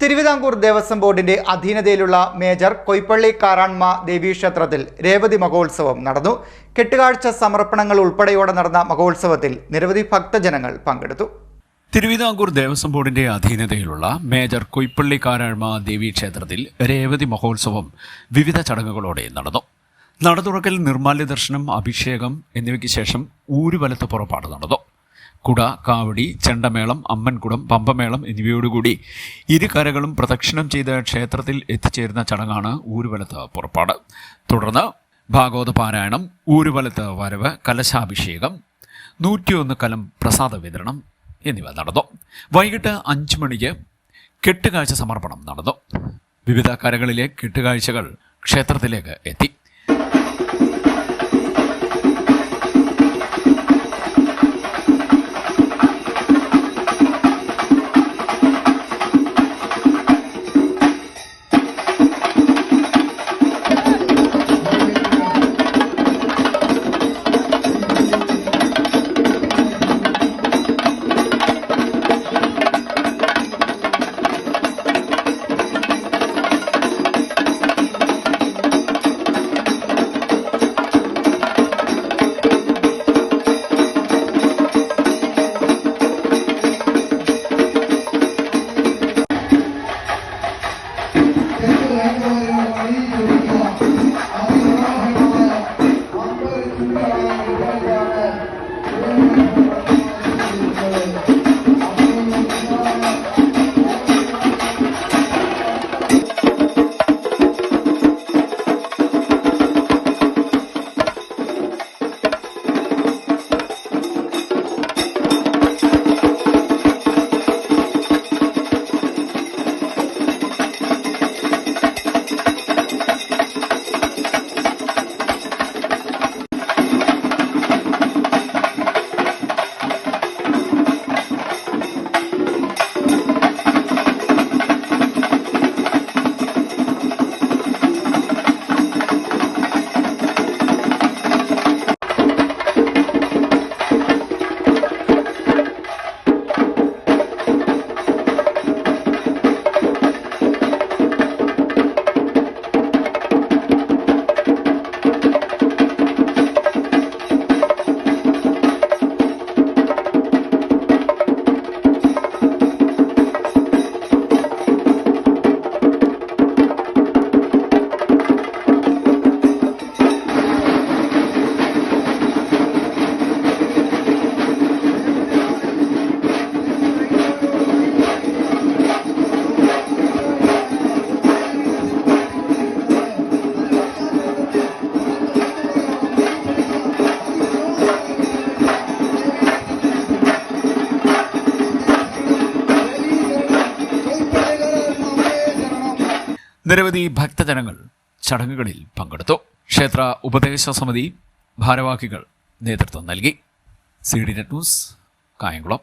തിരുവിതാംകൂർ ദേവസ്വം ബോർഡിന്റെ അധീനതയിലുള്ള മേജർ കൊയ്പ്പള്ളി കാരാൺമ ദേവീക്ഷേത്രത്തിൽ രേവതി മഹോത്സവം നടന്നു. കെട്ടുകാഴ്ച സമർപ്പണങ്ങൾ ഉൾപ്പെടെയോടെ നടന്ന മഹോത്സവത്തിൽ നിരവധി ഭക്തജനങ്ങൾ പങ്കെടുത്തു. തിരുവിതാംകൂർ ദേവസ്വം ബോർഡിന്റെ അധീനതയിലുള്ള മേജർ കൊയ്പ്പള്ളി കാരാൺമ ദേവീക്ഷേത്രത്തിൽ രേവതി മഹോത്സവം വിവിധ ചടങ്ങുകളോടെ നടന്നു. നടതുറക്കൽ, നിർമ്മാല്യ ദർശനം, അഭിഷേകം എന്നിവയ്ക്ക് ശേഷം ഊരുവലത്ത് പുറപ്പാട് നടന്നു. കുട, കാവടി, ചെണ്ടമേളം, അമ്മൻകുടം, പമ്പമേളം എന്നിവയോടുകൂടി ഇരുകരകളും പ്രദക്ഷിണം ചെയ്ത് ക്ഷേത്രത്തിൽ എത്തിച്ചേരുന്ന ചടങ്ങാണ് ഊരുവലത്ത് പുറപ്പാട്. തുടർന്ന് ഭാഗവത പാരായണം, ഊരുവലത്ത് വരവ്, കലശാഭിഷേകം, 101 കലം പ്രസാദ വിതരണം എന്നിവ നടന്നു. വൈകിട്ട് 5 മണിക്ക് കെട്ടുകാഴ്ച സമർപ്പണം നടന്നു. വിവിധ കരകളിലെ കെട്ടുകാഴ്ചകൾ ക്ഷേത്രത്തിലേക്ക് എത്തി. നിരവധി ഭക്തജനങ്ങൾ ചടങ്ങുകളിൽ പങ്കെടുത്തു. ക്ഷേത്ര ഉപദേശ സമിതി ഭാരവാഹികൾ നേതൃത്വം നൽകി. CDNet news, Kayamkulam.